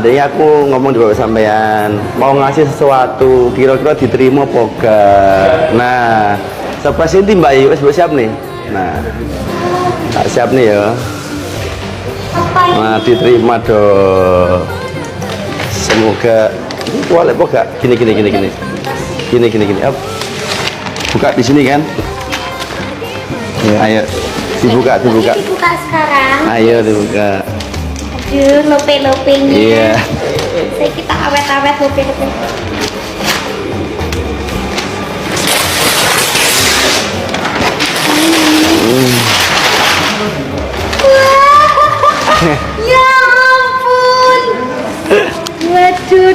Jadi aku ngomong di bawah sampean mau ngasih sesuatu, kira-kira diterima apa enggak. Nah, surprise ini Mbak Yu, wis siap nih. Nah, tak siap nih ya. Nah, diterima dong. Semoga boleh apa enggak? Gini. Up. Buka di sini kan? Ya. Ayo, dibuka. Dibuka sekarang. Ayo dibuka. Aduh, lope-lopenya. Iya. Saya kita awet-awet lope-lope. Ya ampun. Waduh.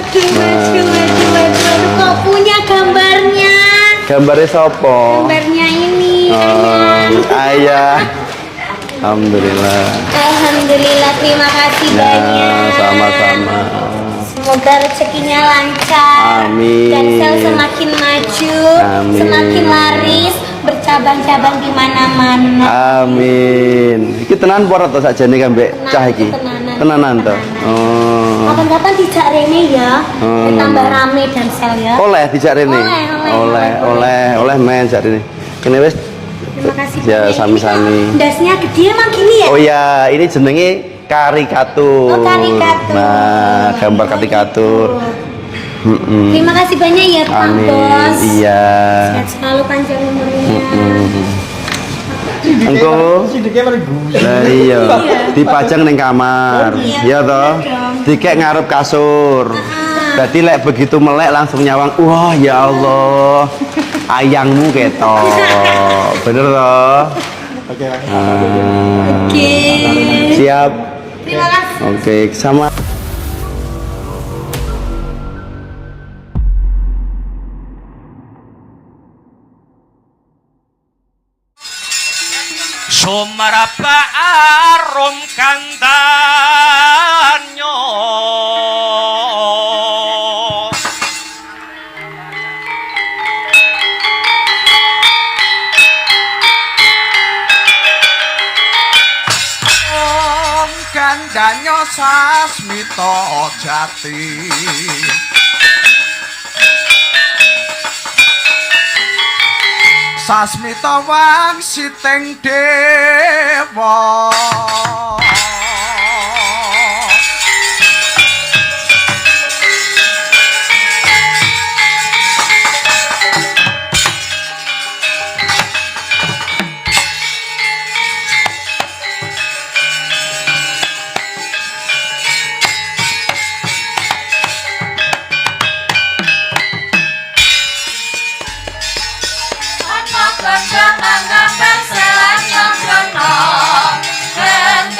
Kok punya gambarnya? Gambarnya sopo? Gambarnya ini. Ayah. Alhamdulillah. Alhamdulillah, terima kasih banyak. Sama-sama. Semoga rezekinya lancar. Amin. Dan sel semakin maju, Amin. semakin laris, bercabang-cabang di mana-mana. Amin. Iki tenan pora to sakjane kan Mbek cah iki? Tenanan to. Oh. Kapan-kapan dijak rene ya. Tambah rame dan sel ya. Oleh dijak rene. Oleh men jak rene. Kene wis. Terima kasih. Ya sami-sami. Dasnya gede emang gini ya? Oh ya, ini jenenge karikatur. Oh, karikatur. Nah, gambar karikatur. Terima kasih banyak ya Pak Amin. Bos. Iya. Sehat selalu panjang umurnya. Engko lah iya dipajang ning kamar. Iya toh? Dikek ngarep kasur. Berarti lek begitu melek langsung nyawang, wah ya Allah. Ayangmu ketok. Bener toh? Oke. Siap. Terima kasih. Oke, sama. Sumarapa arum kandanyo Om kandanyo sasmito jati Sasmita wangsiting dewa Kendang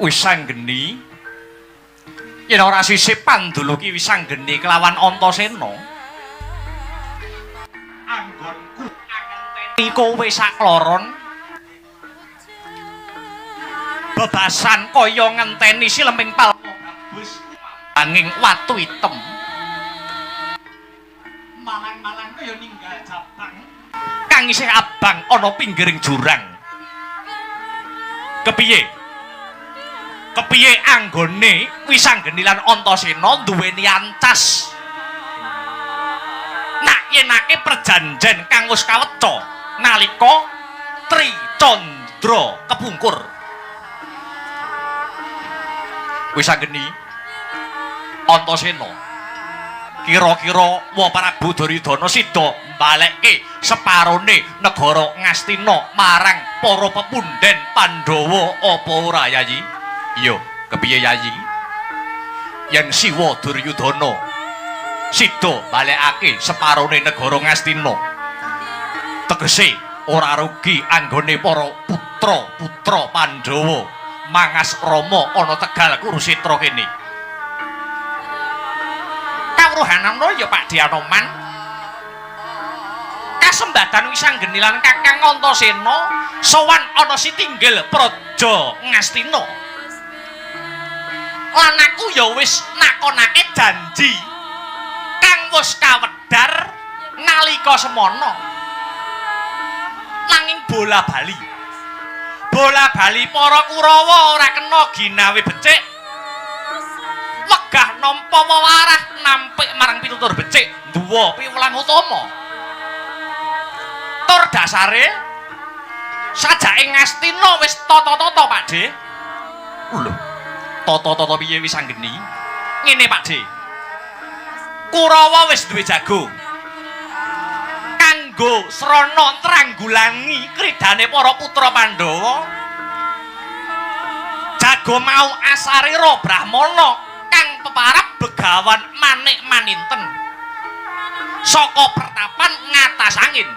Wisanggeni yen ora sisih Panduluki Wisanggeni kelawan Antasena anggonku angenteni kowe sakloron bebasan kaya ngenteni silemping palmo gabus anging watu item malang-malang kaya ninggal jabang kang isih abang ana pinggiring jurang kepiye anggone Wisanggeni lan Antasena duweni ancas nak yenake perjanjen kang wis kaweca nalika Tricandra kepungkur Wisanggeni Antasena kira-kira wa Prabu Duryudana sida mbalekke separone negara Ngastina marang para pepunden Pandhawa apa ora Yayi? Iya, kepiye Yayi? Yen Siwa Duryudana sida balekake separone negara Ngastina tegese ora rugi anggone para putra-putra Pandhawa mangas Rama ana Tegal Kurusetra kene. Kawruhanana ya Pak Anoman. Kasembadan Wisanggeni lan Kakang Antasena sowan ana Sitinggil Praja Ngastina. Lan aku ya wis nakonake janji kang wis kawedhar nalika semana. Nanging bola bali para Kurawa ora kena ginawe becik. Wegah nampa wewarah nampik marang pitutur becik duwa piwulang utama. Tur dasare sajake Ngastina wis tata-tata Pakde. Lho, tata-tata piye Wisanggeni? Ngene Pakde. Kurawa wis duwe jago. Kanggo srana tranggulangi kridane para putra Pandhawa. Jago mau asarira Brahmana kang peparap begawan manik maninten saka pertapan ngatas angin.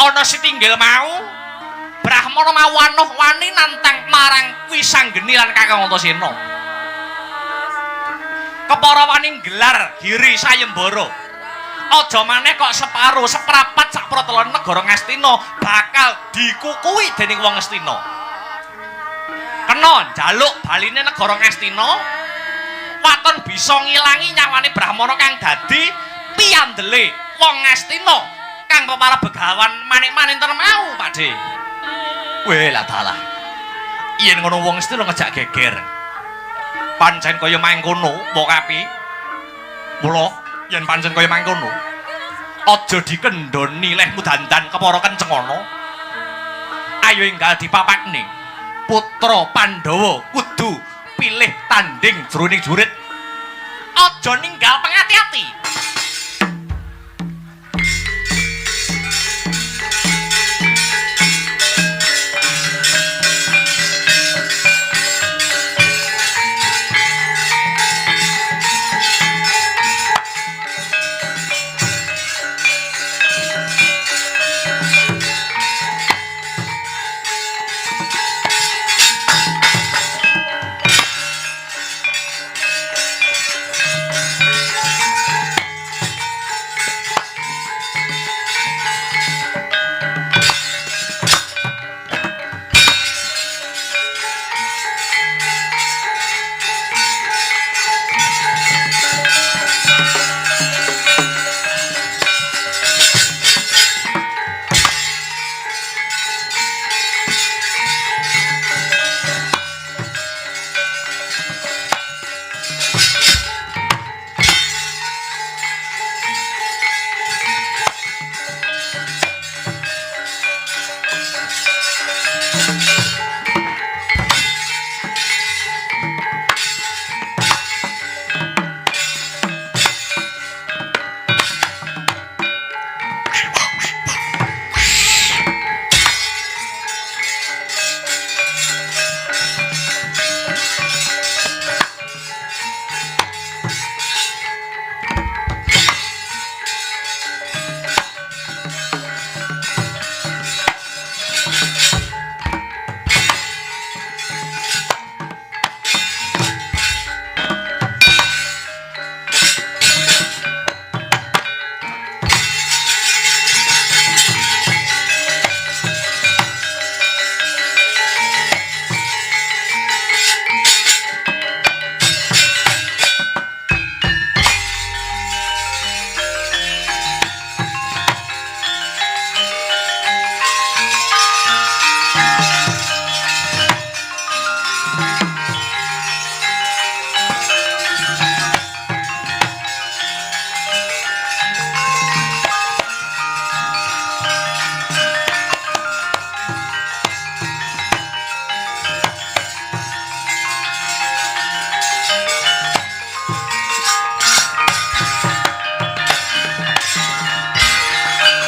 Ana Sitinggil mau Brahmana mau wanuh-wani nantang marang Wisanggeni lan Kakang Antasena. Kepara wani gelar Giri Sayembara. Aja maneh kok separo seprapat sak pratelon negara Ngastina bakal dikukuhi dening wong Ngastina. Kena njaluk baline negara Ngastina waton bisa ngilangi nyawane Brahmana kang dadi piyandele wong Ngastina kang peparap begawan manik-maninten mau Pakde. Weh lah dalah. Yen ngono wong Ngastina ngejak geger. Pancen kaya mangkono mbok kapi. Mula yen pancen kaya mangkono aja dikendhoni lehmu dandan kepara kenceng ana. Ayo enggal dipapakne putra Pandhawa kudu pilih tanding jroning jurit. Aja ninggal pengati-ati.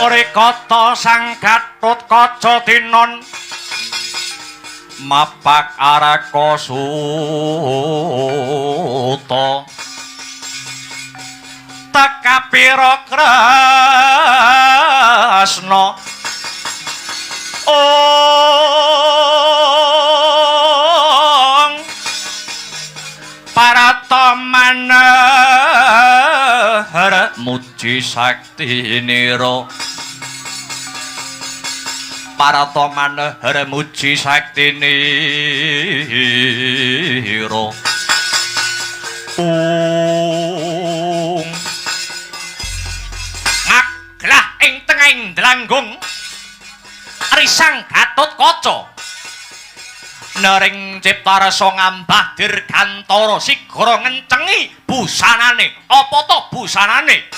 Rikata sang Gatotkaca tinon mapak Araka Suta teka pira Kresna ong paratamanah muji saktinira paratamanah muji saktinira ngaglah ing tengahing dlanggung risang Gatotkaca nering cipta rasa ngambah dirgantara sigara ngencengi busanane apa to busanane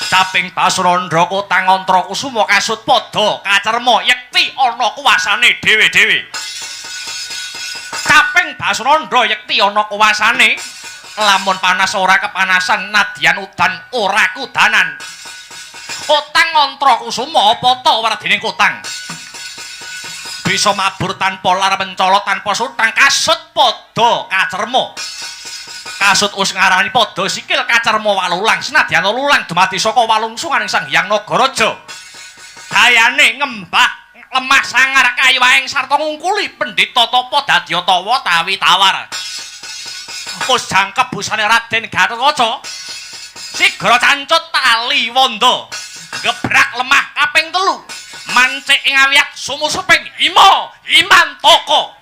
caping Basurandra Kotang Antra Kusuma kasut padha kacerma yekti ana kuwasane dhewe-dhewe caping Basurandra yekti ana kuwasane lamun panas ora kepanasan nadyan udan ora kudanan Kotang Antra Kusuma apa to werdine Kotang bisa mabur tanpa lar mencolot tanpa sutang kasut padha kacerma kasut us ngarani padha sikil kacerma walulang senadyan lulang dumadi saka walungsunganing Sang Hyang Nagaraja dayane ngembah lemah sangar kayiwaing sarta ngungkuli pendhita tapa dadya tawa tawi tawar us jangkep busane Raden Gatotkaca sigra cancut tali wanda gebrak lemah kaping 3 mancik ing awiyat sumusuping imantaka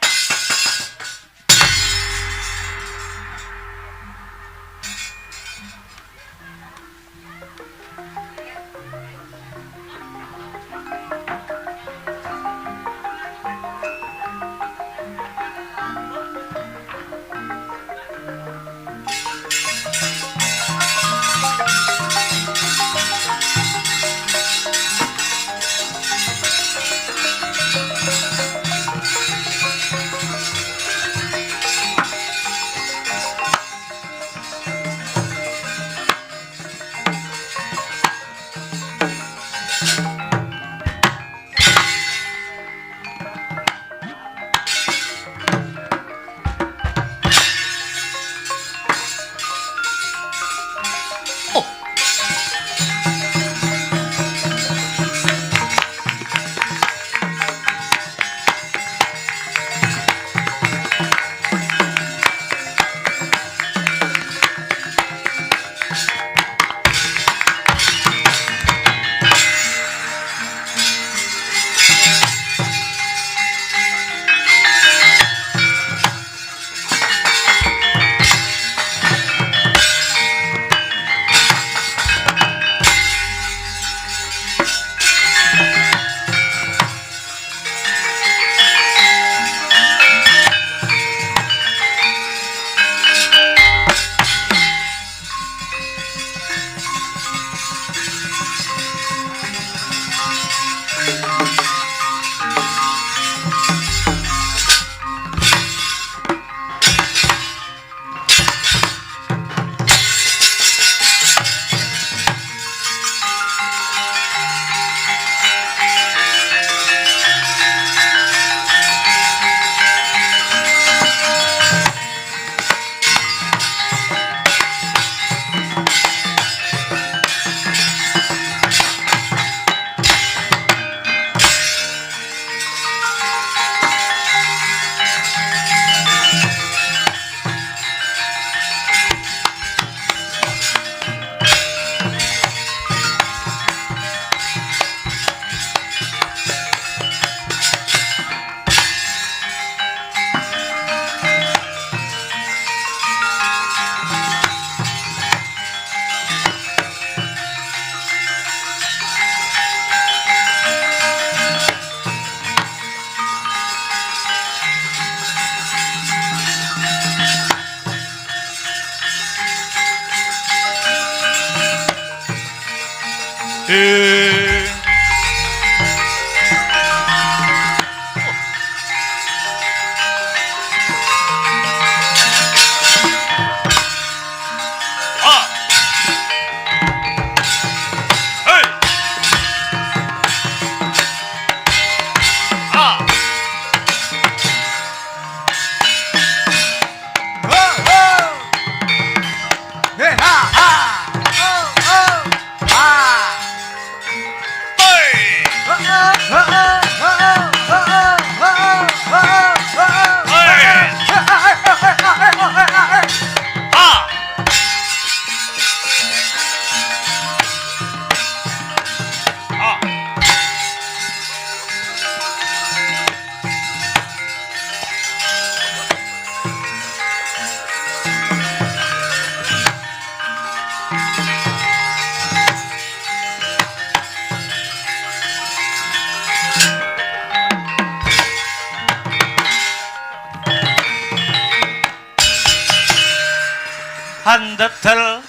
handedel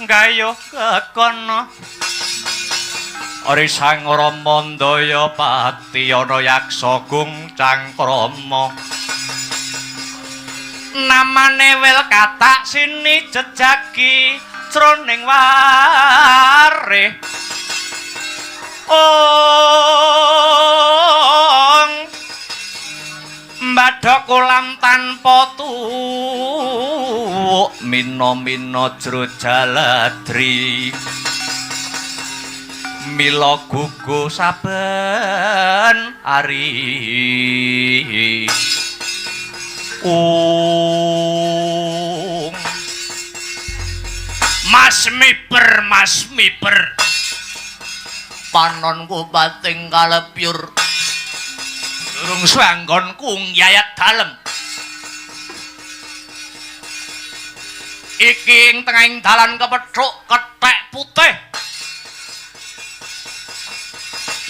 gayuh kekono Ori sang Rama Ndaya pati ana yaksa gung cangkrama namane wel katak sini jejagi jroning wareh ong mbadhok kolam tanpa tuwuk mina-mina jero jaladri mila gugu saben ari Mas miper panonku bating kalepyur durung swanggonku nyayat dalem iki ing tengahing dalan kepethuk kethek putih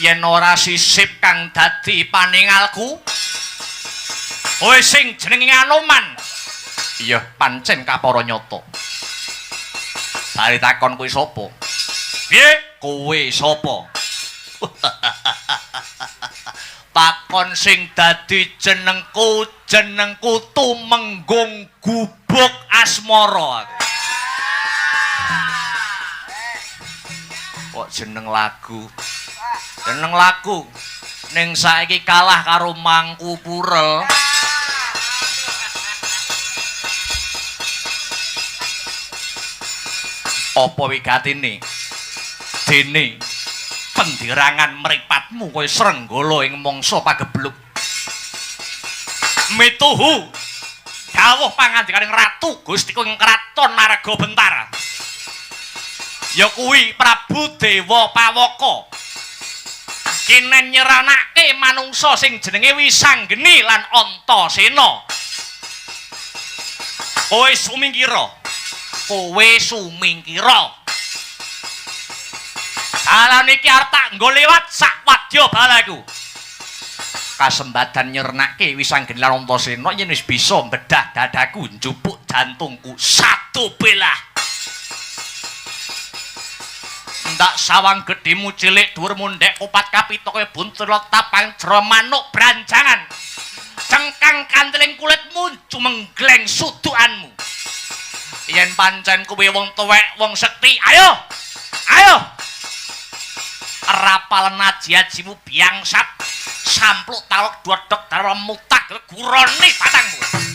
yen ora sisip kang dadi paningalku kowe sing jenenge Anoman iya pancen kapara nyata bari takon kowe sapa piye kowe sapa takon sing dadi jenengku Tumenggung Gubuk Asmara kok jeneng lagu ning saiki kalah karo Mangku Purel apa wigatine dene pendirangan mripatmu kowe Srenggala ing mangsa pagebluk mituhu dawuh pangandikaning Ratu Gustiku ing Kraton Marga Bentara ya kuwi Prabu Dewa Pawaka kinen nyeranake manungsa sing jenenge Wisanggeni lan Antasena kowe sumingkira dalan iki arep tak nggo liwat sak wadya balaku kasembadan nyernake Wisanggeni lan Antasena yen wis bisa mbedah dadaku njupuk jantungku satu belah ndak sawang gedhimu cilik dhuwurmu ndek kupat kapita kowe buntut tapang jero manuk branjangan cengkang kanteling kulitmu cumenggleng sudukanmu yen pancen kowe wong tuwek wong sekti ayo rapal naji-ajimu biangsat sampluk taluk dodok darah mutak gurone batangmu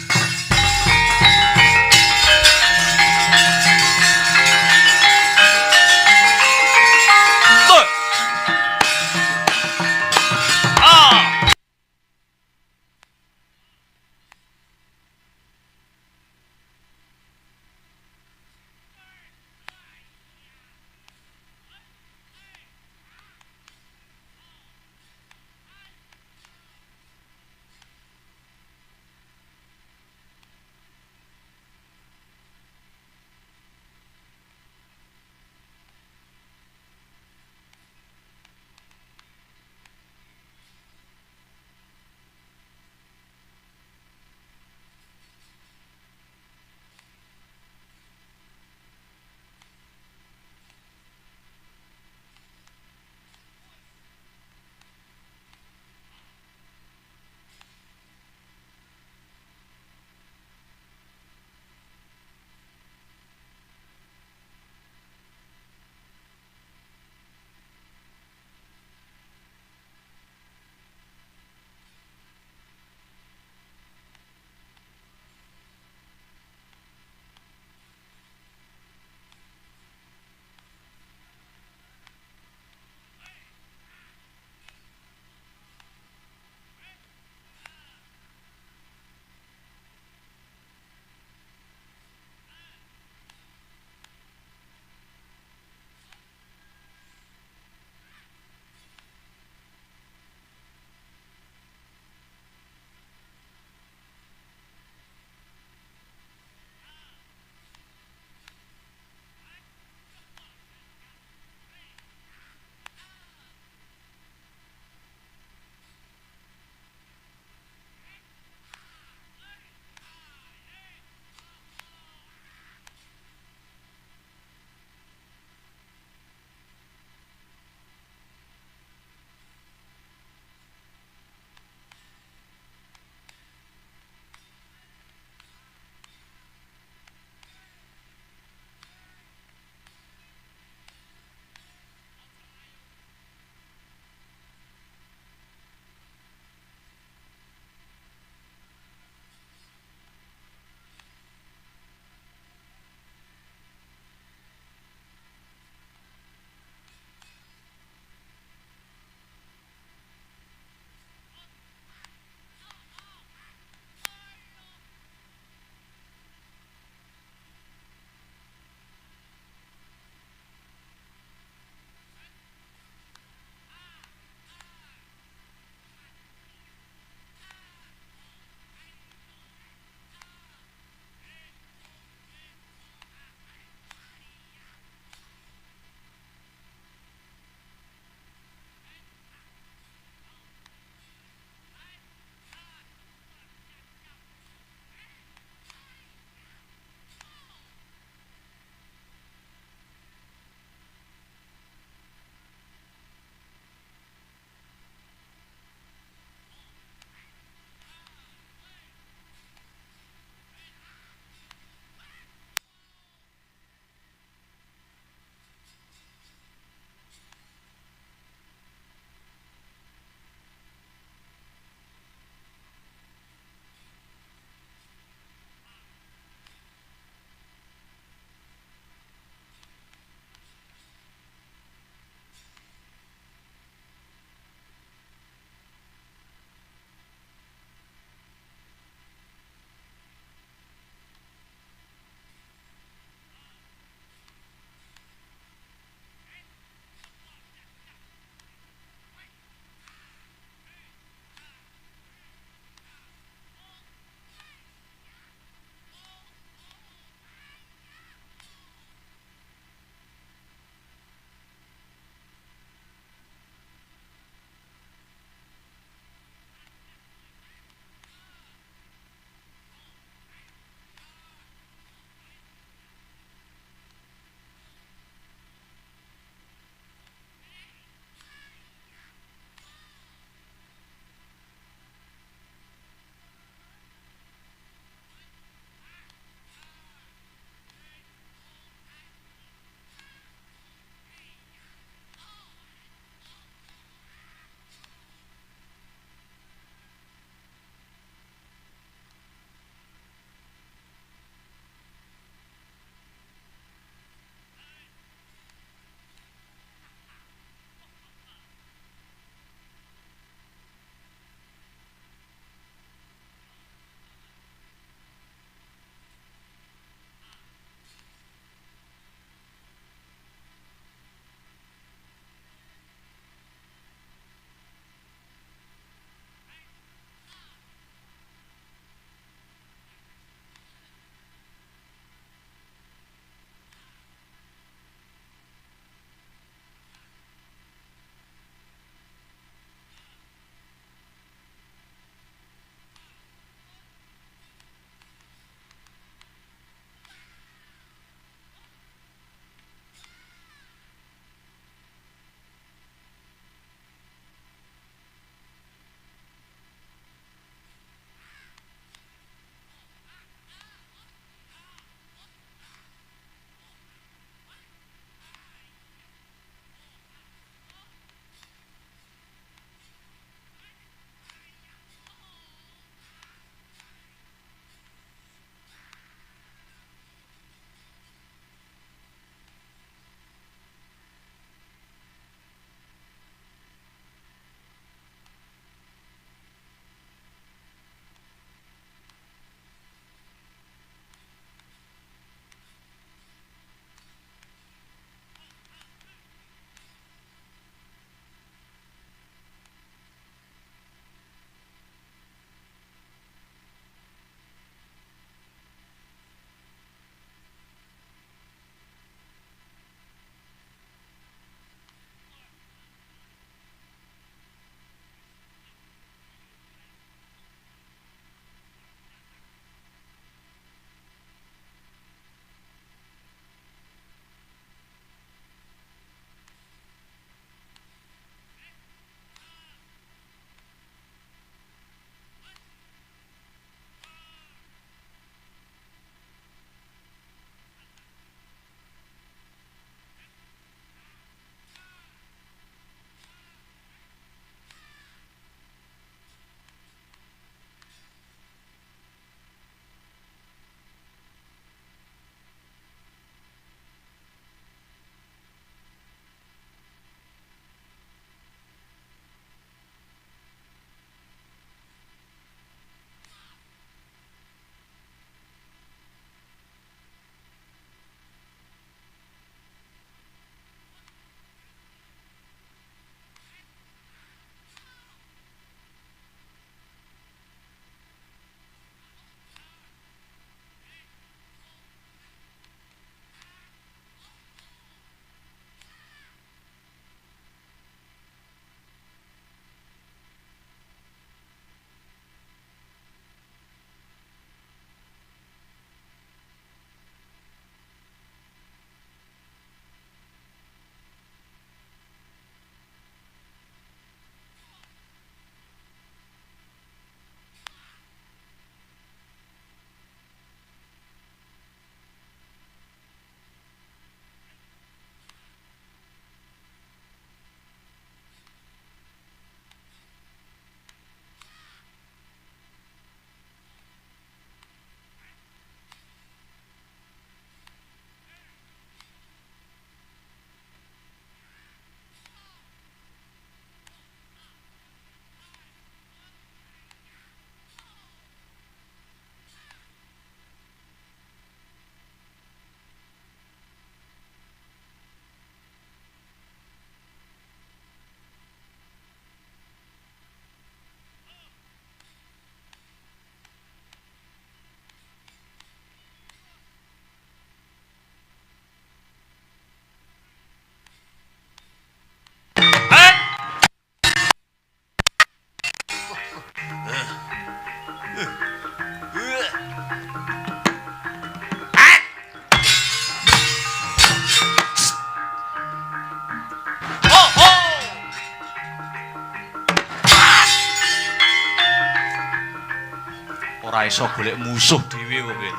ora iso golek musuh dhewe kok kowe.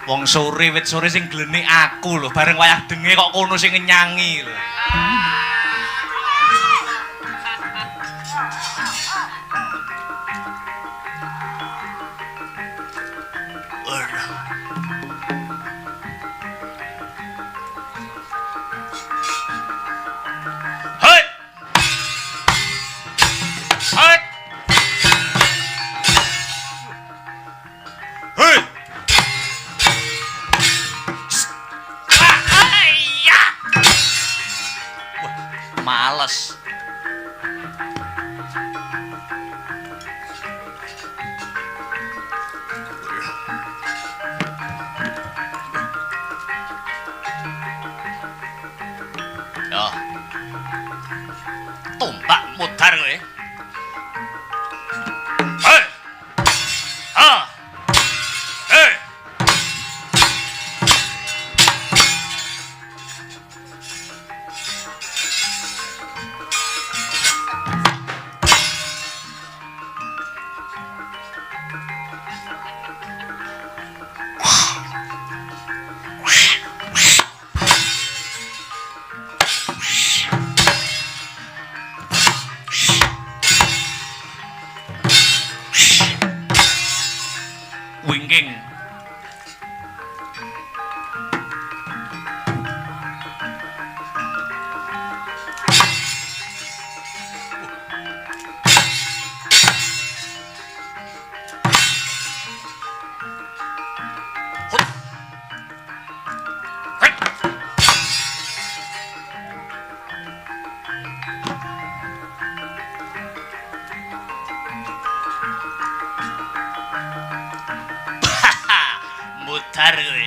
Wong sore wit sore sing glenik aku lho, bareng wayah denge kok kono sing ngenyangi lho. Males. Yo. Tumbak mudar kowe. Hei. Ah. Hei. Wingking. Mudar kowe.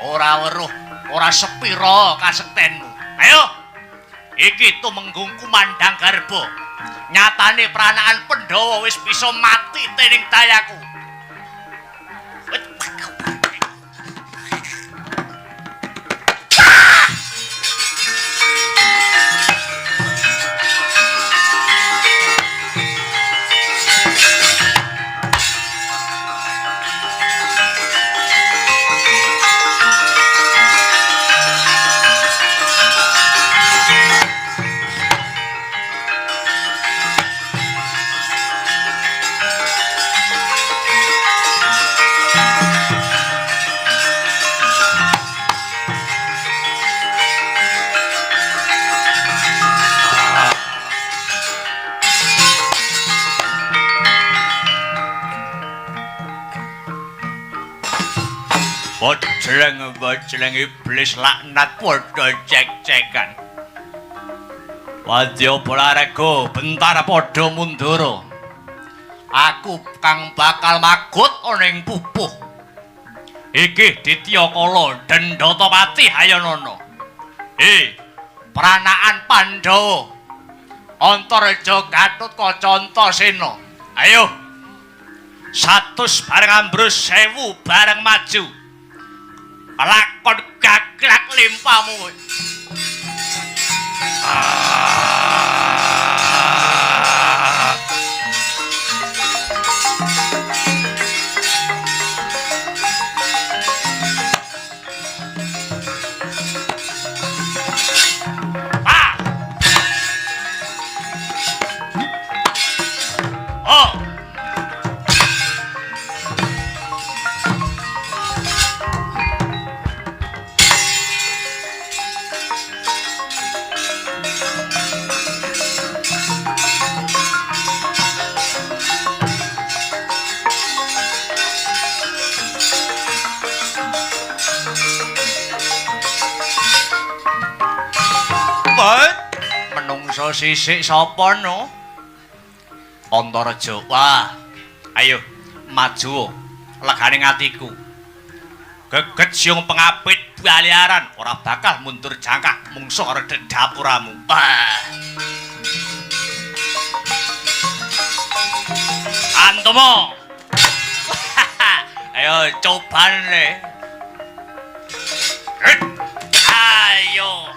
Ora weruh, ora sepira kasektenmu. Ayo. Iki tumenggung kumandang garba. Nyatane pranakan Pandhawa wis bisa mati tening dayaku. Bojleng iblis laknat padha cek-cekan. Wadya Balarega bentar padha mundur. Aku kang bakal magut ana ing pupuh. Iki Ditya Kala Dendhatapati Hayanana. Pranakan Pandhawa. Antareja Gatotkaca Antasena. Ayo. 100 bareng ambrus, 1000 bareng maju. Lakon gaglak limpamu. Menungso sisik sapa no? Antareja. Wah. Ayo maju legane atiku. Geget siung pengapit baliaran ora bakal mundur jangkah mungsuh ora dapuramu. Antomo. Ayo cobane. Ayo.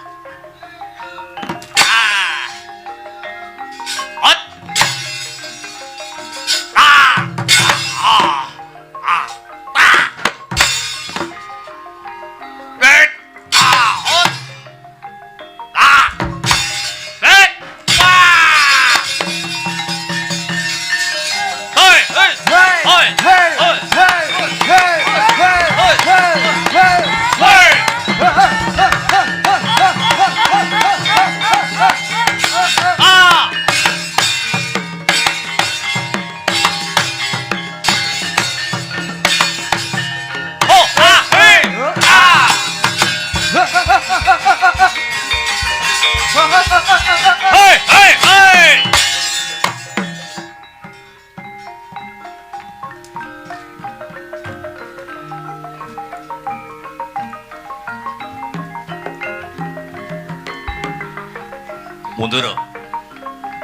Mundur.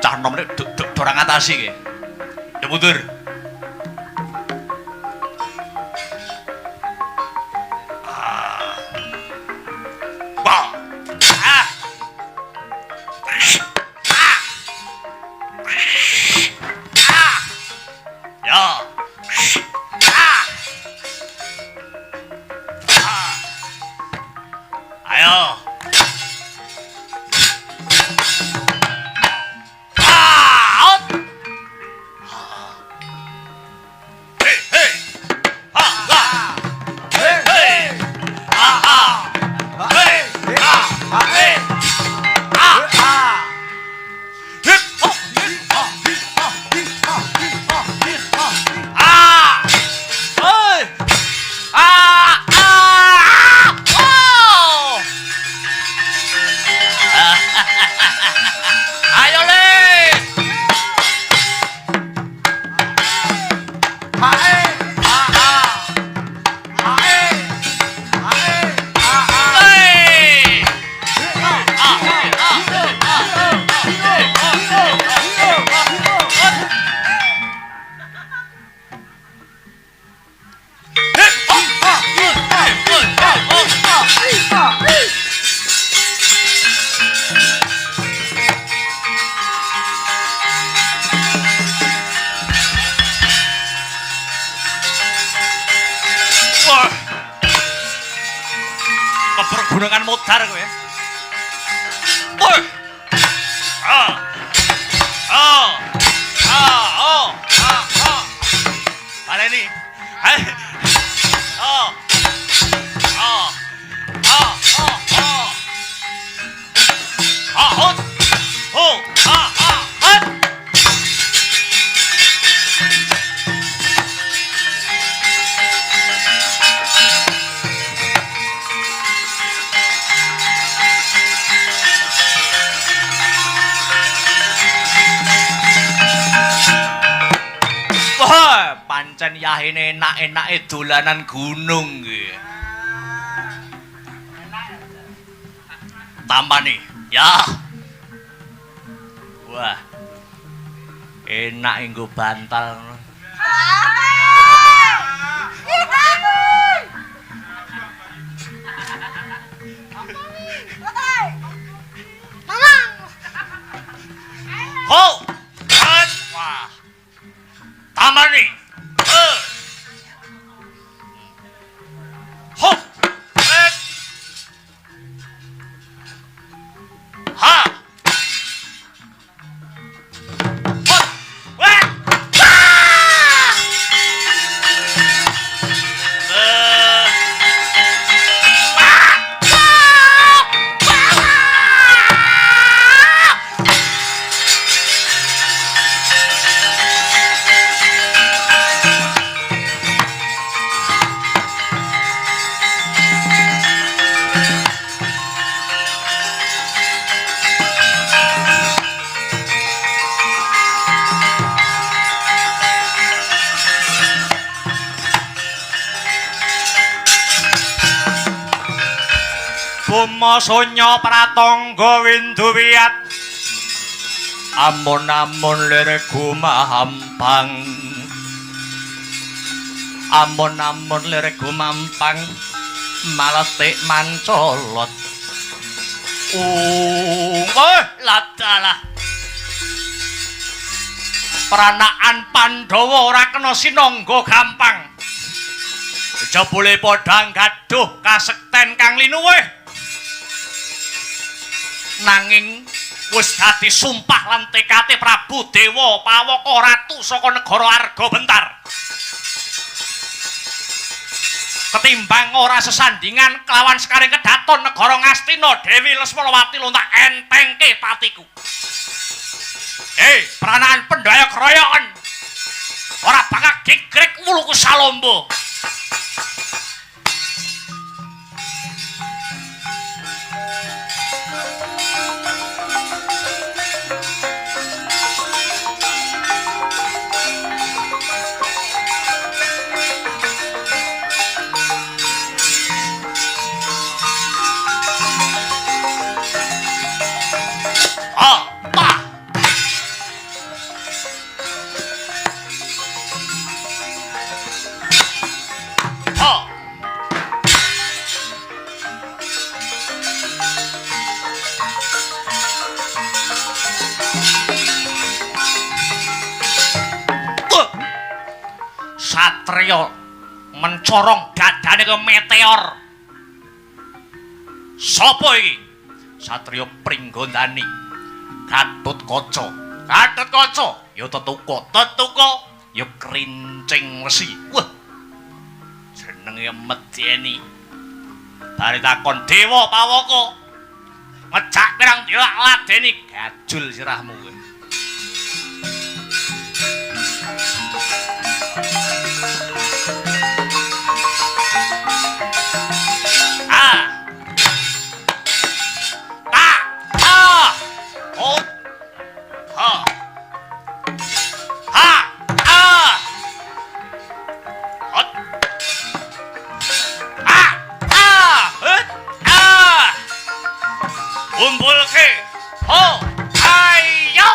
Cah nomene dorang ngatasi ki. Ya mundur. Kepergunungan modar kowe. Baleni. Pancen yahine enak-enake dolanan gunung nggih. Tambani, ya. Wah. Enak nggo bantal. Ho! Wah. Tambani. Ho! Ha! Buma sonya pratangga windu wiyat amun-amun lirik gumahampang amun-amun lirik gumampang malestik mancolot ladalah peranakan Pandhawa ora kena sinangga gampang jebule padha gaduh kasekten kang linuwih nanging wis dadi sumpah lan tekate Prabu Dewa Pawaka ratu saka negara Arga Bentar. Ketimbang ora sesandingan kelawan sekaring kedaton negara Ngastina, Dewi Lesmanawati lontak entengke patiku. Peranaan pendaya keroyokan ora bakal gegrek wuluku salombo. Satria mencorong dadane ke meteor. Sapa iki? Satria Pringgondani. Gatotkaca. Gatotkaca ya tetuka ya Krincing Resi. Wah. Jenenge medeni. Bari takon Dewa Pawaka. Ngejak pirang dina ladeni gajul sirahmu kowe. Kumpulke, ho, ayo,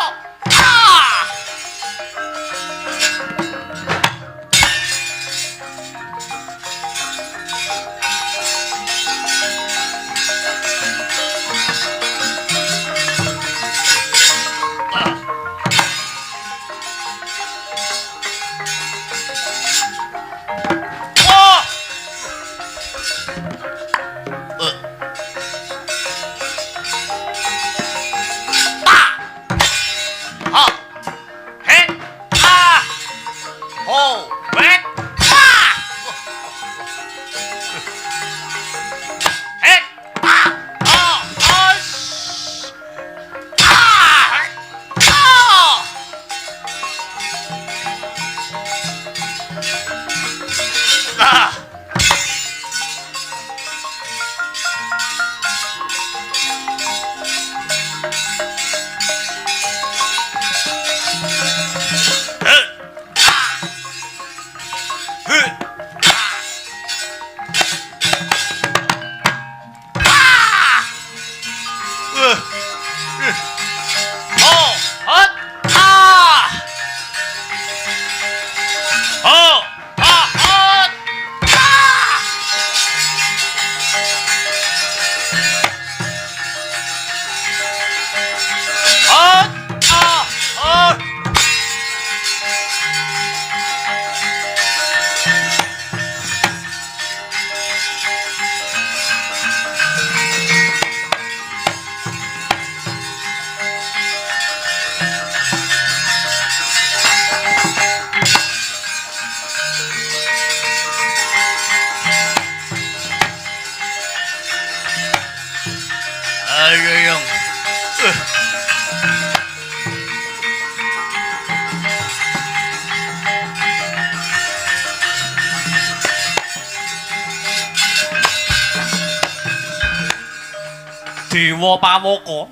Dewa Pawaka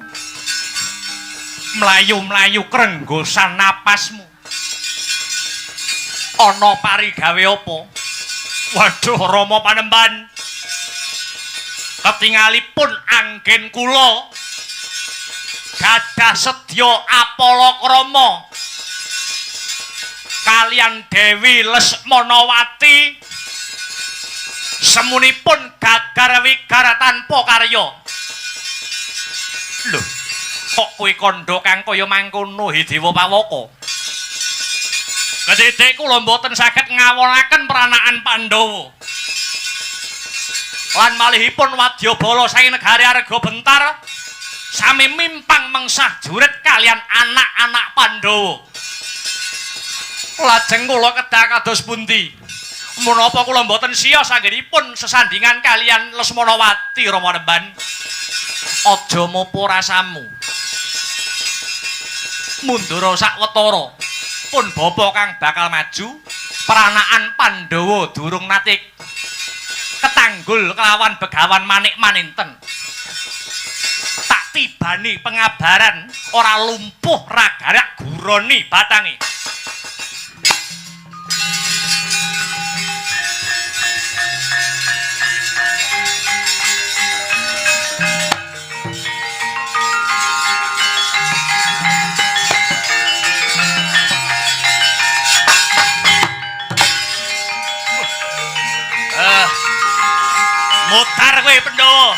mlayu-mlayu krenggosan napasmu ana parigawe apa? Waduh Rama Panembahan ketingalipun anggen kula gadah sedya apalakrama kalian Dewi Lesmanawati semunipun gagar wigar tanpa karya. Lho, kok kowe kandha kang kaya mangkono Dewa Pawaka? Kedhedhek kula mboten saged ngawonaken peranaan Pandhawa. Lan malihipun wadyabala saking negari Arga Bentar sami mimpang mengsah jurit kalian anak-anak Pandhawa. Lajeng kula kedah kados pundi? Menapa kula mboten siyos anggenipun sesandingan kalian Lesmanawati Rama Remban? Aja mopo rasamu. Mundura sawetara pun bapa kang bakal maju, peranaan Pandhawa durung nate ketanggul kelawan Begawan Manik Maninten. Tak tibani pengabaran ora lumpuh ragarak guroni batange. Mutar kowe Pandhawa.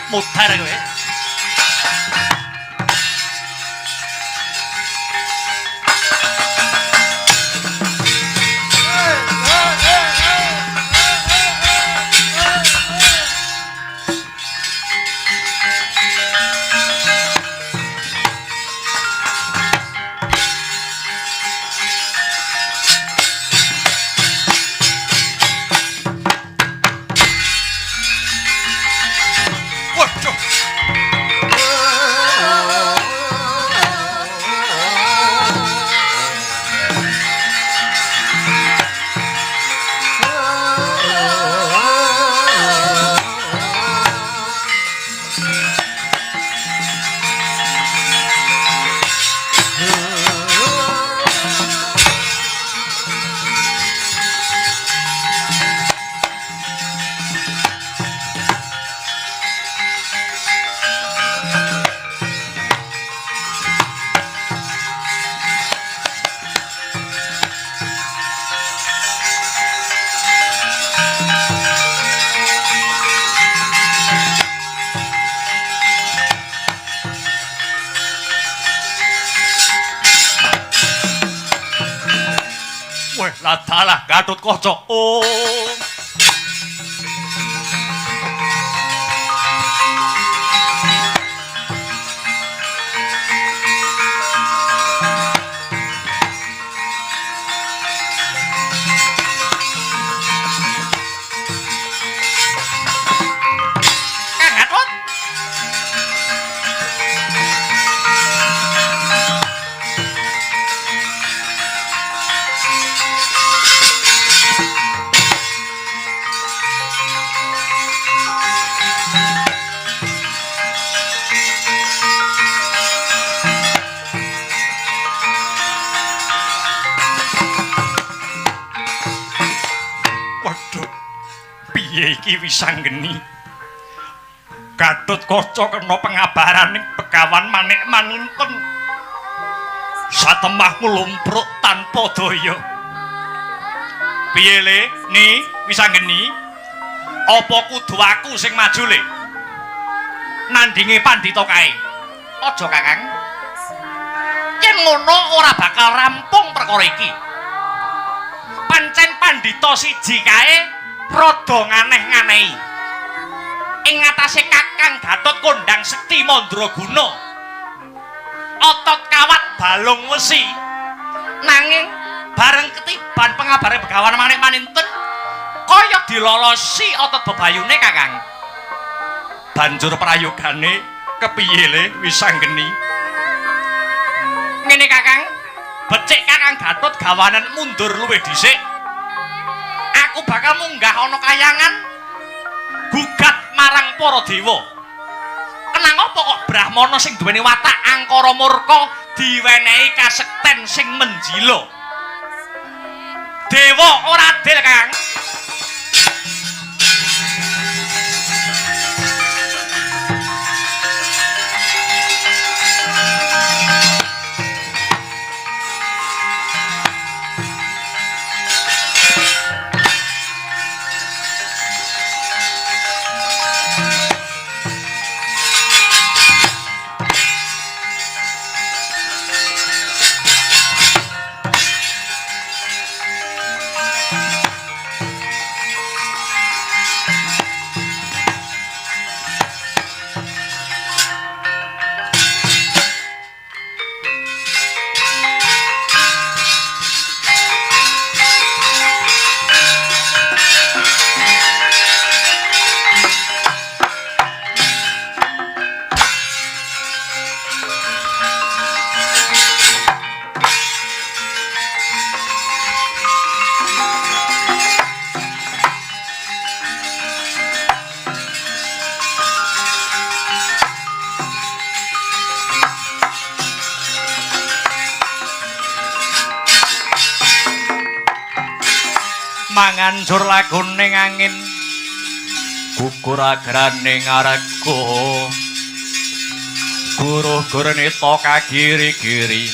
Mutar kowe. Weh, ladalah Gatotkaca. Oh. Kang Gatot. Waduh, piye iki Wisanggeni? Gatotkaca kena pengabaraning Begawan Manik Maninten. Satemah nglumpruk tanpa daya. Piye le, Ni Wisanggeni? Apa kudu aku sing maju le? Nandingi Pandhita kae. Aja Kakang. Yen ngono ora bakal rampung perkara iki. Pancen Pandhita siji kae rada nganeh-nganehi. Ing ngatasé Kakang Gatot kondhang sekti Mandraguna. Otot kawat balung wesi. Nanging bareng ketiban pengabare Begawan Manik Maninten kaya dilolosi otot bebayune Kakang. Banjur prayogane kepiye le Wisanggeni? Ngene Kakang, becik Kakang Gatot gawanan mundur luwih dhisik. Aku bakal munggah ana kayangan gugat marang para dewa. Kenang apa kok Brahmana sing duweni watak angkara murka diwenehi kasekten sing menjila? Dewa ora adil, Kang. mangancur laguning angin gugur agrane ngarepku guruh-guruh neta kagiri-giri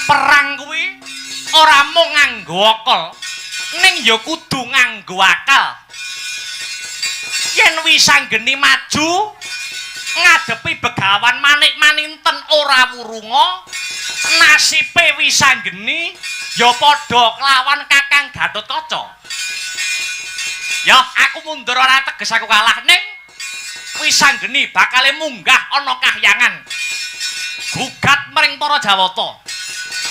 perang kuwi ora mung nganggo akal ning ya kudu nganggo akal yen Wisanggeni maju ngadepi Begawan Manik-Maninten ora wurunga nasibe Wisanggeni ya padha kelawan Kakang Gatotkaca ya aku mundur ora teges aku kalah ning Wisanggeni bakale munggah ana kahyangan gugat mring para Jawata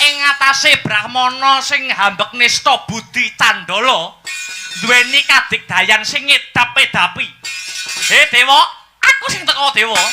ing atase Brahmana sing hambek nista Budi Candala duweni kadigdayan sing ngedap-edapi. Dewa, aku sing teko Dewa.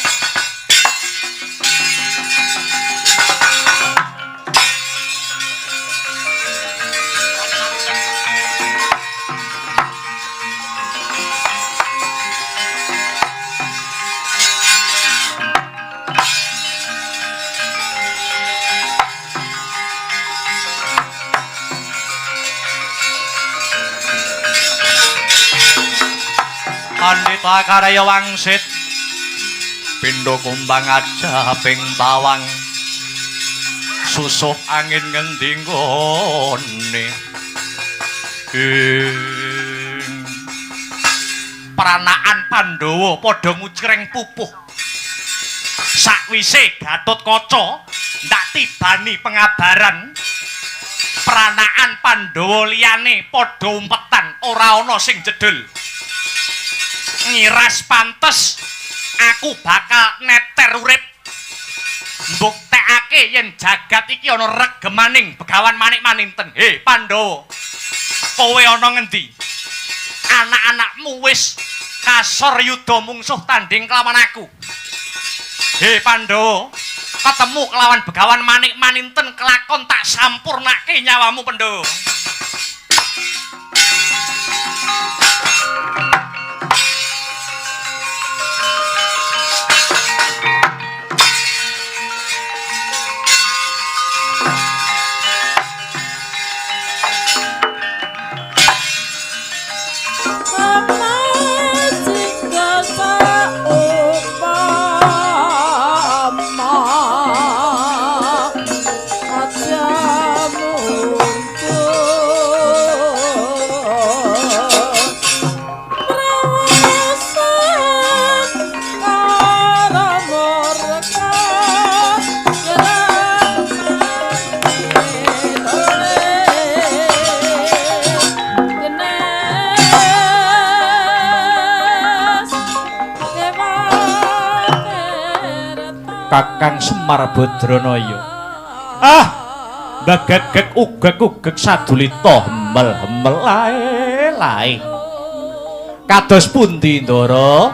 Pandita karya wangsit pindha kumbang aja ping bawang susuh angin ngendi nggone peranaan Pandhawa padha ngucreng pupuh sakwise Gatotkaca ndak tibani pengabaran peranaan Pandhawa liyane padha umpetan ora ana sing jedul ngiras pantes aku bakal neter urip mbuktekake yen jagat iki ana regemaning Begawan Manik-Maninten. He Pandhawa kowe ana ngendi anak-anakmu wis kasor yuda mungsuh tanding kelawan aku. He Pandhawa ketemu kelawan Begawan Manik-Maninten kelakon tak sampurnake nyawamu Pandhawa. Kakang Semar Badranaya. Ah, gegek ugek sadulita hemel-hemel lae. Kados pundi Ndara?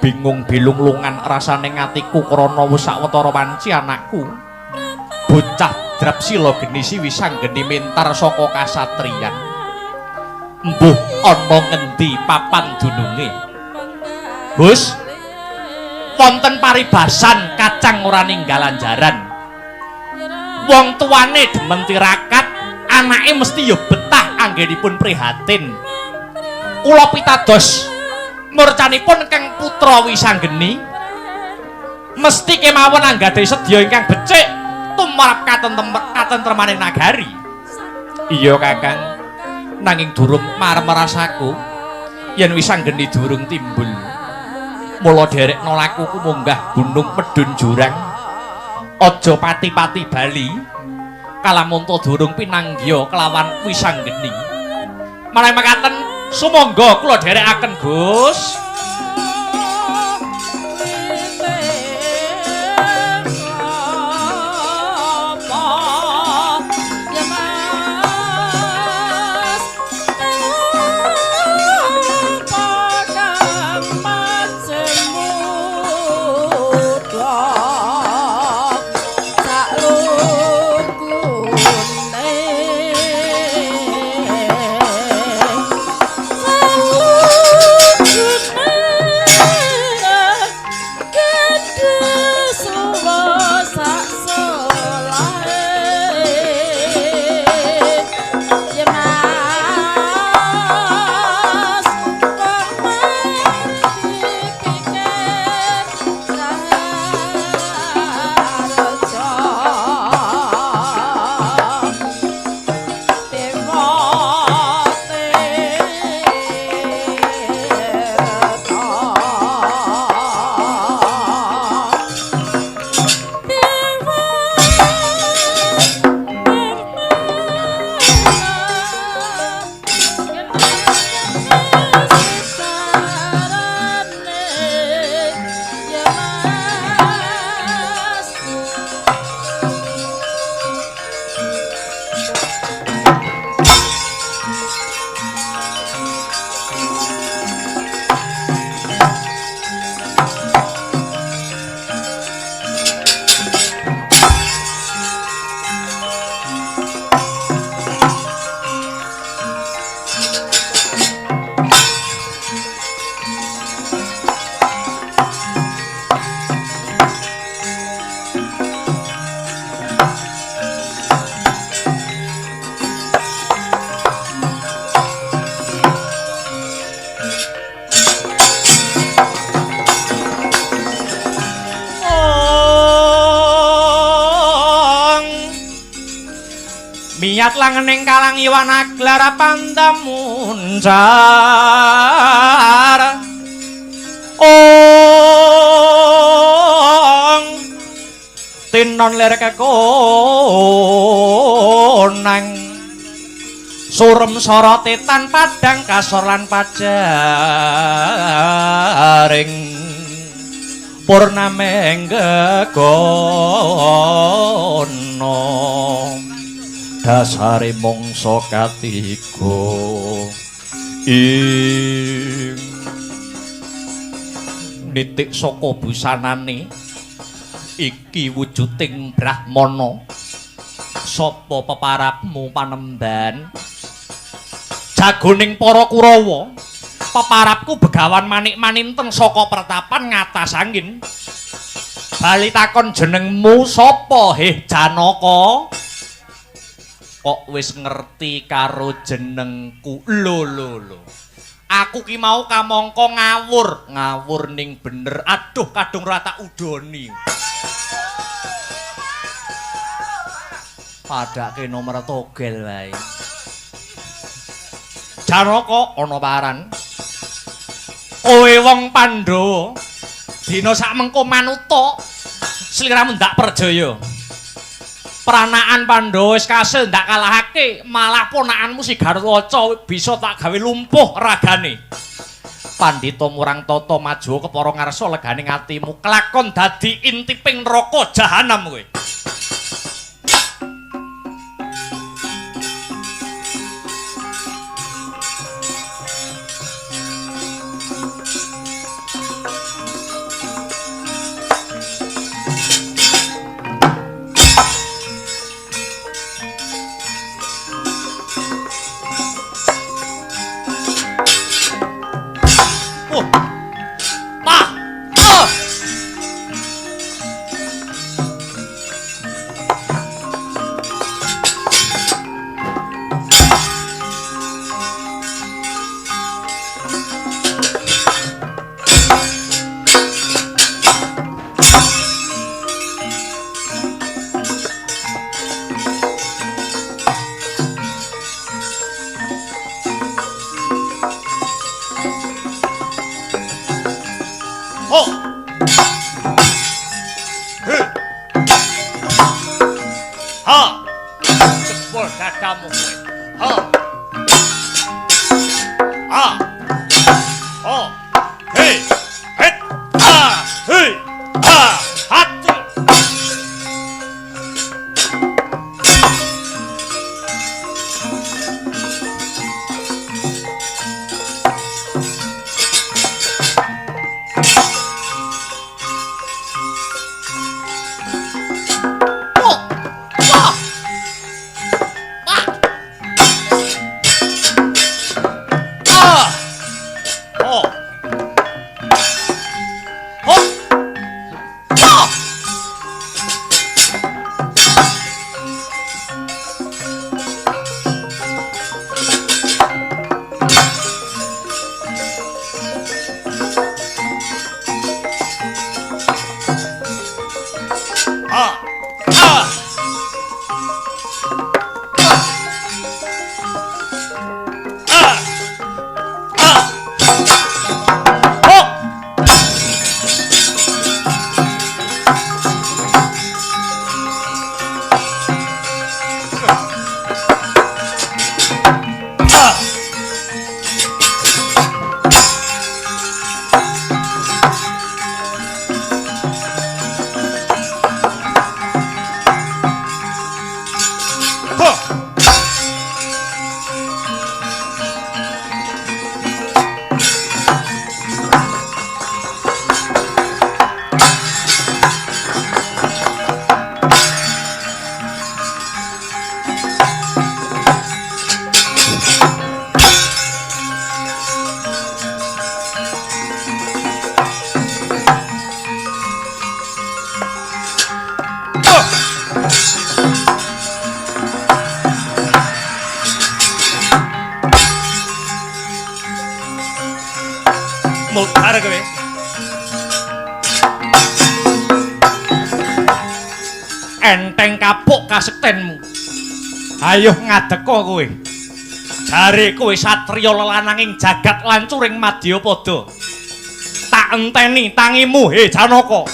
Bingung bilung-lungan rasane ngatiku krana wis sawetara wanci anakku. Bocah drap sila genisi Wisanggeni mentar saka kasatriyan. Mbuh ana ngendi papan dununge? Gus wonten paribasan kacang ora ninggalan jaran. Wong tuane demen tirakat, anake mesti ya betah anggenipun prihatin. Kula pitados murcanipun Kang Putra Wisanggeni mesti kemawon anggadhahi sedya ingkang becik tumrap katentremaning nagari. Iya Kakang, nanging durung marem-rasaku yen Wisanggeni durung timbul. Mula derekno lakuku munggah gunung medun jurang aja pati-pati bali kalamunta durung pinanggya kelawan Wisanggeni. Menawi mekaten sumangga kula dherekaken Gus. Good Miyat langening kalang iwan aglara pandamuncar ong tinon lir kekonang surem soroti tan padang kasor lan pajaring purnameng gegono dasare mangsa katiga ing nitik saka busanane iki wujuding Brahmana sapa peparapmu Panemban jagoning para Kurawa peparapku Begawan Manik-maninten saka pertapan ngatas angin bali takon jenengmu sapa heh Janaka kok wis ngerti karo jenengku lho aku ki mau kamangka ngawur ning bener aduh kadung rata udoni padake nomor togel wae Janaka ana paran kowe wong Pandhawa dina sak mengko manuta sliramu ndak perjaya pranaan Pandhawa wis kasil ndak kalahake malah ponakanmu si Garwaca bisa tak gawe lumpuh ragane Pandhita murang tata maju kepara ngarsa leganing atimu kelakon dadi intiping neraka jahanam kowe mudhar kowe. Enteng kapuk kasektenmu. Ayo ngadeka kowe. Jare kowe satriya lelananging jagat lancuring Madyapada. Tak enteni tangimu he Janaka.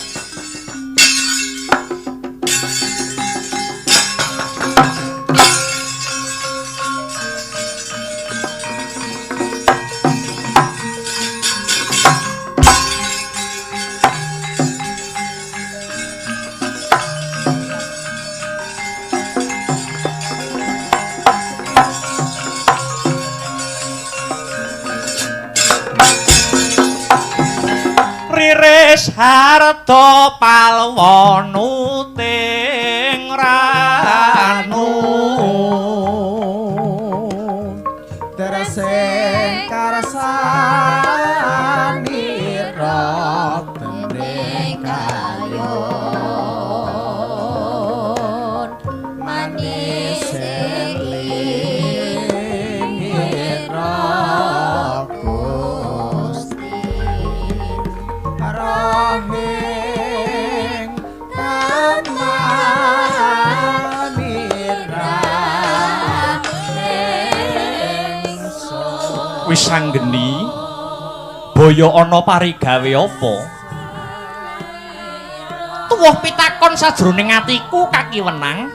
Riris harta palwanuting ranu Tersing karsani rok tending kayon manis eling rok Gusti rohing kamanira wis anggeni boyo ana parigawe apa tuwuh pitakon sajroning atiku Kaki Wenang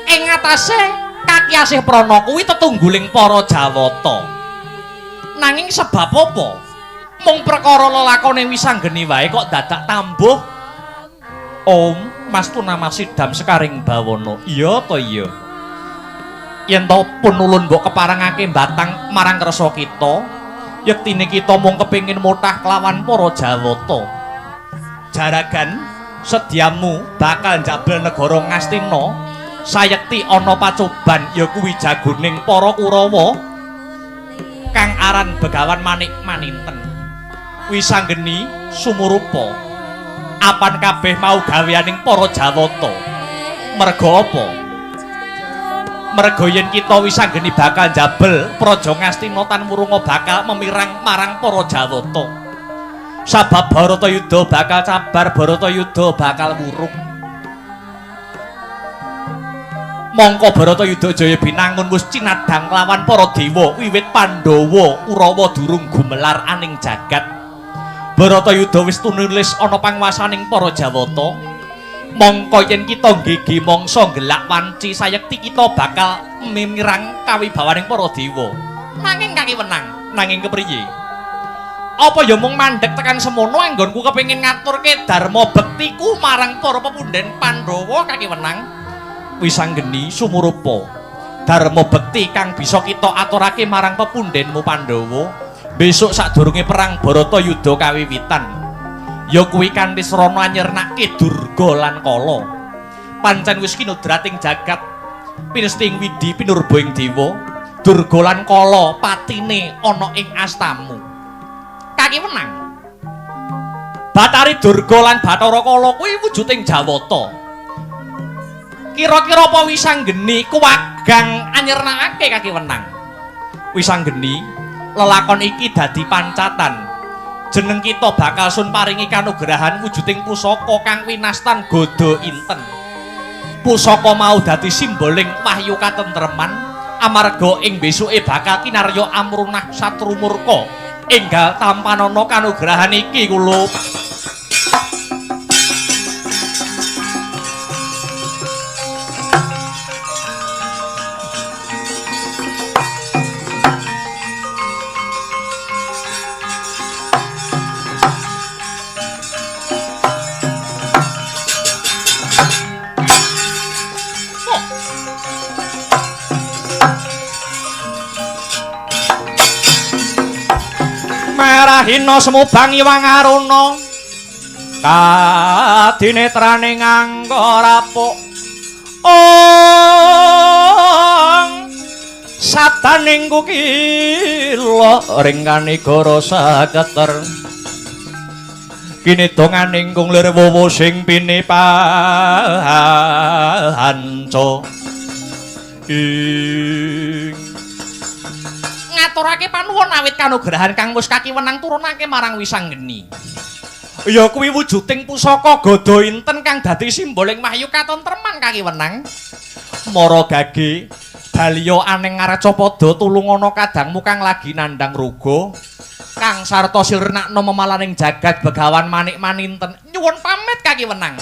ing atase Kaki Asih Prana kuwi tetungguling para Jawata nanging sebab apa mung perkara lelakone wis anggeni wae kok dadak tambuh Om Mas Tunamasidam Sekaring Bawana iya to iya yen to pun ulun mbok keparengake batang marang kersa kita yektine kita mung kepengin mutah kelawan para Jawata jaragan sediamu bakal njabel negara Ngastina sayekti ana pacoban ya kuwi jagoning para Kurawa kang aran Begawan Manik Maninten wis anggeni sumurupa apan kabeh mau gaweaning para Jawata merga apa merga yen kita wis anggeni bakal njabel Praja Ngastina tan murunga bakal memirang marang para Jawata sabab Baratayuda bakal cabar Baratayuda bakal wurung mongko Baratayuda Jaya Binangun wis cinadang lawan para dewa wiwit Pandhawa Kurawa durung gumelar aning jagat Baratayuda wis tunulis ana panguwasaning para Jawata mongko yen kita nggege mangsa gelak wanci sayekti kita bakal mimirang kawibawaning para dewa nanging Kaki Wenang nanging kepriye apa ya mung mandhek tekan semono anggonku kepengin ngaturke dharma bektiku marang para pepunden Pandhawa Kaki Wenang wis anggeni sumurupa dharma bekti kang bisa kita aturake marang pepundenmu Pandhawa besok sadurunge perang Baratayuda kawiwitan ya kuwi kanthi srana anyernake Durga lan Kala pancen wis kinudrating jagat pinesting widi pinurba ing dewa Durga lan Kala patine ana ing astamu Kaki Wenang Batari Durga lan Bathara Kala kuwi wujuding Jawata kira-kira apa wis anggeni kuwagang anyernakake Kaki Wenang wis anggeni lelakon iki dadi pancatan jeneng kita bakal sun paringi kanugrahan wujuding pusaka kang winastan Gada Inten pusaka mau dadi simboling wahyu katentreman amarga ing besuke bakal kinarya amrunah satru murka enggal tampanana kanugrahan iki kula Merahina semubang iwang aruna kadinetrane nganggo rapuk sataning kukila ringkane goro saketer kini donganing kunglir wowo sing pinipahanco ngaturake panuwun awit kanugrahan kang wis Kaki Wenang turunake marang Wisanggeni. Ya kuwi wujuding pusaka Gada Inten kang dadi simboling wahyu katentreman Kaki Wenang. Mara Gage, Baliya aneng ngarecapada tulung ana kadangmu kang lagi nandhang ruga. Kang sarta sirnakna memalaning jagat Begawan Manik Maninten. Nyuwun pamit Kaki Wenang.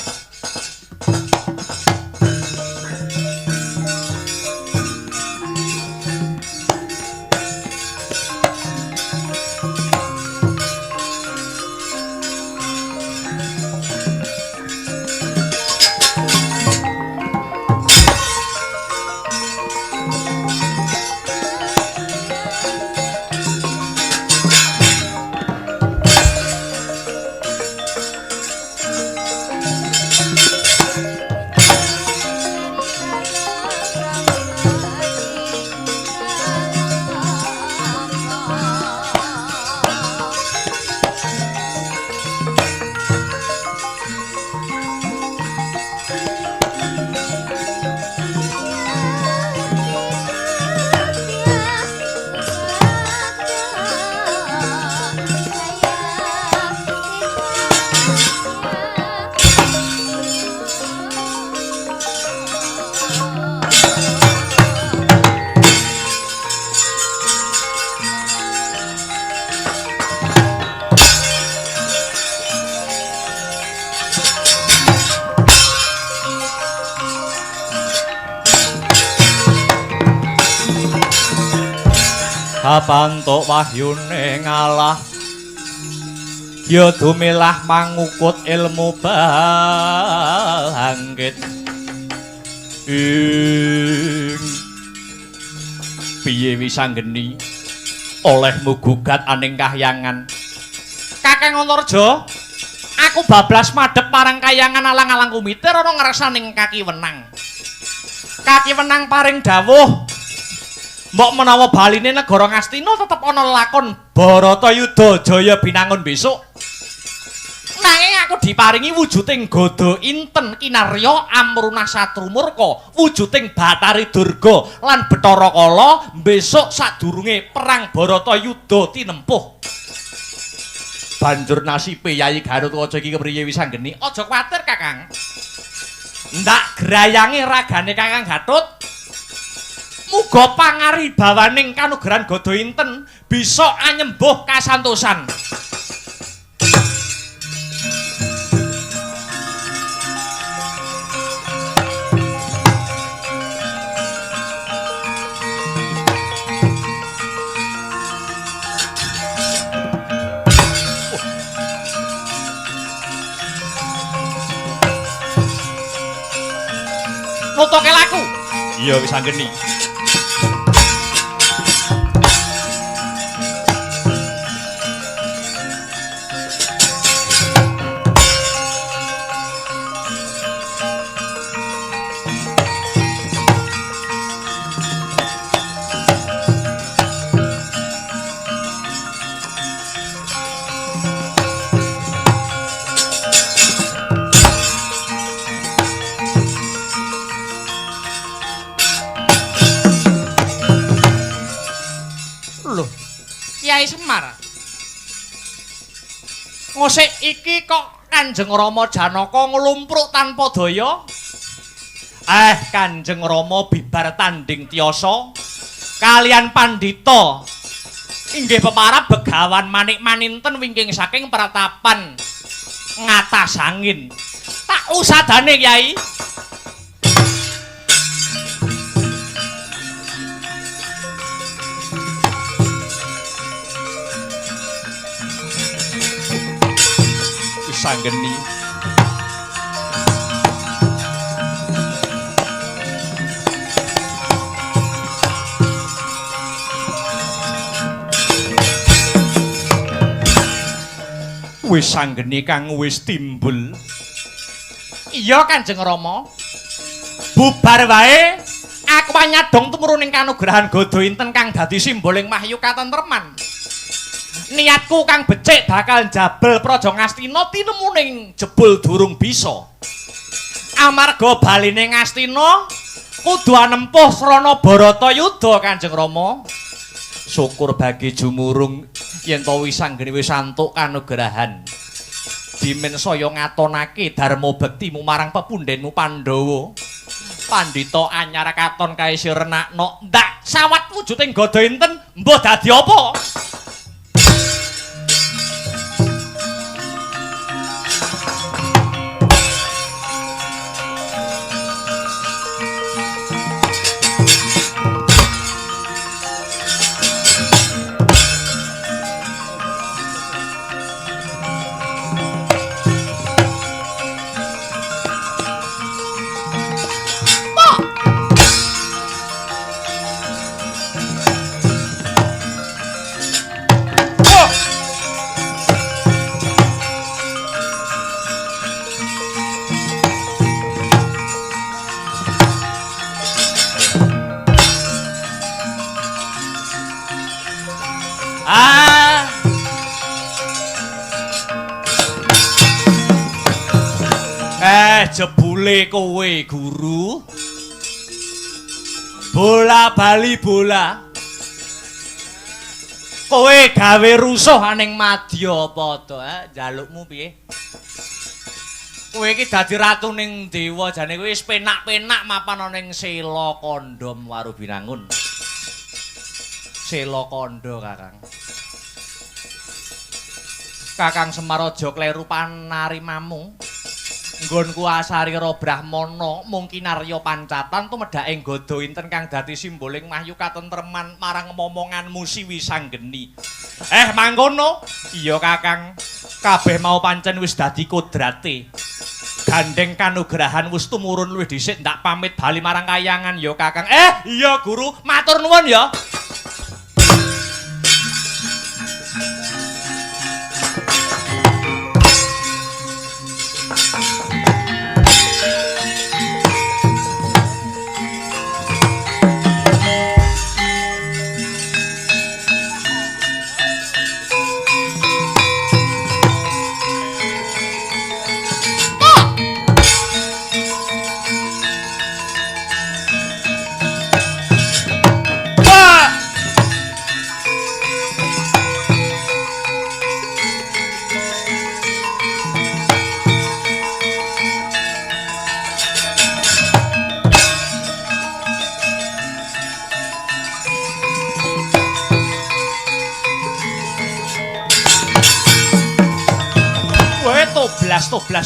Kapantuk wahyune ngalah ya dumilah mangukut ilmu bangkit piye wisanggeni olehmu gugat aning kahyangan Kakang Antarja aku bablas madhep marang kahyangan alang-alang kumitir ana ngersaning Kaki Wenang Kaki Wenang paring dawuh mbok menawa baline negara Ngastina tetep ana lakon Baratayuda Jaya Binangun besok. Nanging aku diparingi wujuding Gada Inten Kinarya Amrunah Satrumurka, wujuding Batari Durga lan Bathara Kala besok sadurunge perang Baratayuda tinempuh. Banjur nasibe Yayi Garutkaca iki kepriye wisanggeni? Aja kuwatir, Kakang. Ndak grayange ragane Kakang Gatut. Muga pangaribawaning kanugrahan Gada Inten bisa anyembuh kasantosan. Nutuke laku. Iya wis anggeni. Kyai Semar. Ngosik iki kok Kanjeng Rama Janaka nglumpruk tanpa daya? Kanjeng Rama bibar tanding tiyasa kalian pandhita inggih peparab Begawan Manik Maninten wingking saking pratapan ngatas angin. Tak usadane Kyai. Sanggeni wis sanggeni kang wis timbul. Iya Kanjeng Rama. Bubar wae aku nyadong tumruning kanugrahan Gada Inten kang dadi simboling mahyu katentreman. Niatku kang becik bakal jabel Praja Ngastina tinemuning jebul durung bisa. Amarga baline Ngastina kudu anempuh srana Baratayuda Kanjeng Rama. Syukur bagi jumurung yen to wisanggeni wis antuk kanugrahan. Dimen saya ngatonake darma bektimu marang pepundhenmu Pandhawa. Pandhita anyar katon kae sirnakno. Ndak sawat wujuding gada enten mbah dadi apa? Jebule kowe guru bola bali bola kowe gawe rusuh aning madya apa to njalukmu piye kowe iki dadi ratu ning dewa jane kowe wis penak-penak mapan ning Sela Kondom Warubinangun Sela Kondo Kakang Semar aja kleru panarimamu nggonku Asarira Brahmana mung kinarya pancatan tumedhaking gada inten kang dadi simboling mahyu katentreman marang momonganmu Siwi Sanggeni. Mangkono. Iya Kakang. Kabeh mau pancen wis dadi kodrate. Gandeng kanugrahan wis tumurun luwih dhisik ndak pamit bali marang kayangan ya Kakang. Iya Guru, matur nuwun ya.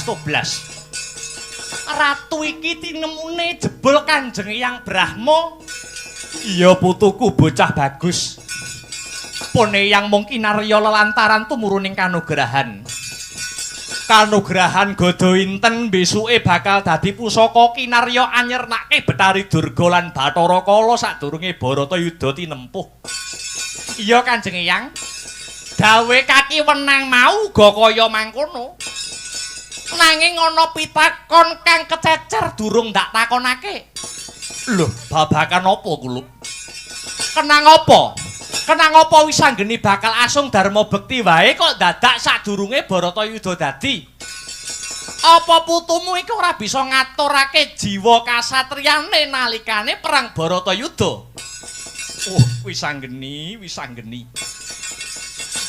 Toblas. Ratu iki tinemune jebul Kanjeng Hyang Brahma. Iya putuku bocah bagus. Pone yang mung kinarya lelantaran tumuruning kanugrahan. Kanugrahan gada inten besuke bakal dadi pusaka kinarya anyernake Betari Durga lan Bathara Kala sadurunge Baratayuda tinempuh. Iya Kanjeng Hyang. Dawe kaki wenang mau uga kaya mangkono. Nanging ana pitakon kang kececer durung ndak takonake. Lho, babakan apa kulo? Kenang apa? Kenang apa Wisanggeni bakal asung Darma Bekti wae kok dadak sadurunge Baratayuda dadi? Apa putumu iki ora bisa ngaturake jiwa kasatriyane nalikane perang Baratayuda? Wisanggeni.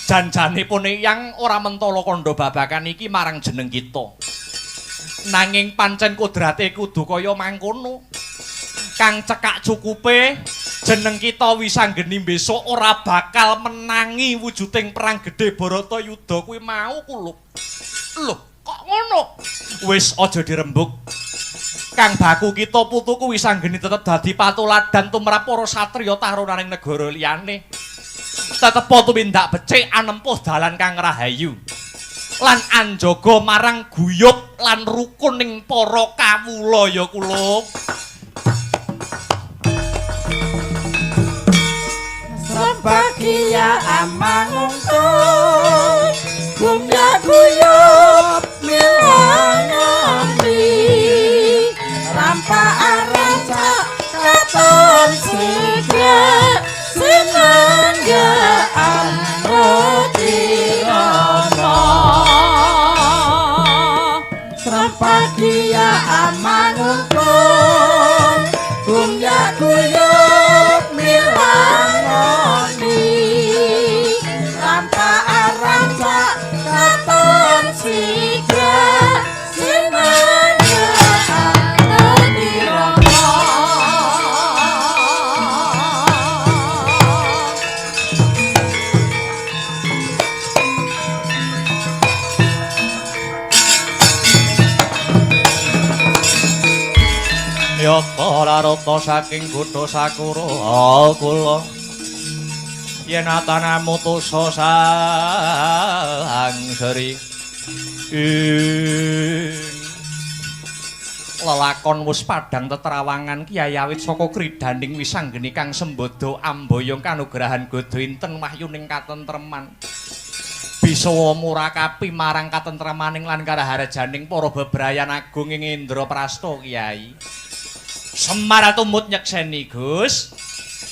Janjane pune yang ora mentala kandha babakan iki marang jeneng kita. Nanging pancen kodrate kudu kaya mangkono. Kang cekak cukupe jeneng kita Wisanggeni besok ora bakal menangi wujuding perang gedhe Baratayuda kuwi mau kulup. Lho, kok ngono? Wis aja dirembug. Kang baku kita putuku Wisanggeni tetep dadi patuladan tumrap para satriya tarunaning negara liyane. Tetep tumindak becik anempuh dalan kang rahayu lan anjaga marang guyub lan rukuning para kawula ya kula. Sebagia amangungkul gumya guyub milangoni rampa aranca katon sigra sinanggaan roti rono sebagia amangungkul gumya guyub milangoni rampa aranca katon sigra sinanggaan roti rono Jaka larata saking kutha Sakura kula yen atana mutusa sang seri lelakon wis padhang teterawangan Kyai awit saka kridaning wisanggeni kang sembodo ambayong kanugrahan godho inten wahyuning katentreman bisa murakapi marang katentremaning lan karaharjaning para bebrayan agung ing Indraprasta Kyai. Semar tumut nyekseni Gus.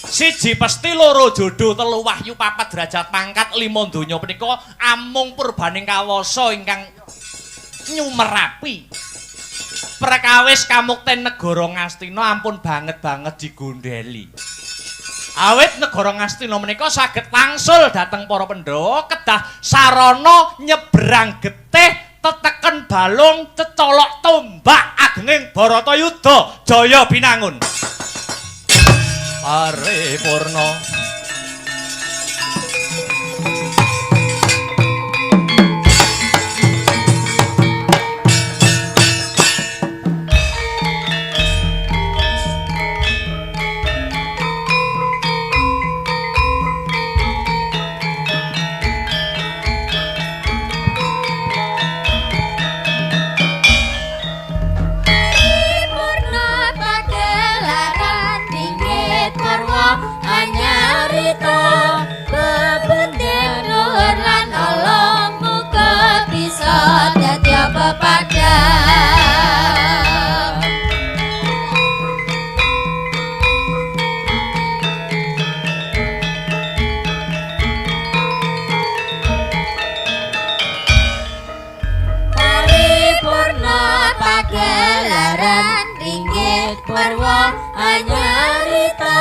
Siji pesti, loro jodoh, telu wahyu, papat derajat pangkat, lima donya punika amung purbaning kawasa ingkang nyumerapi. Perkawis kamukten negara Ngastina ampun banget-banget digondheli. Awit negara Ngastina menika saged wangsul dhateng para Pandhawa kedah sarana nyebrang getih teteken balung cecolok tombak agenging Baratayuda jaya binangun. Paripurna pagelaran ringgit parwa anyarita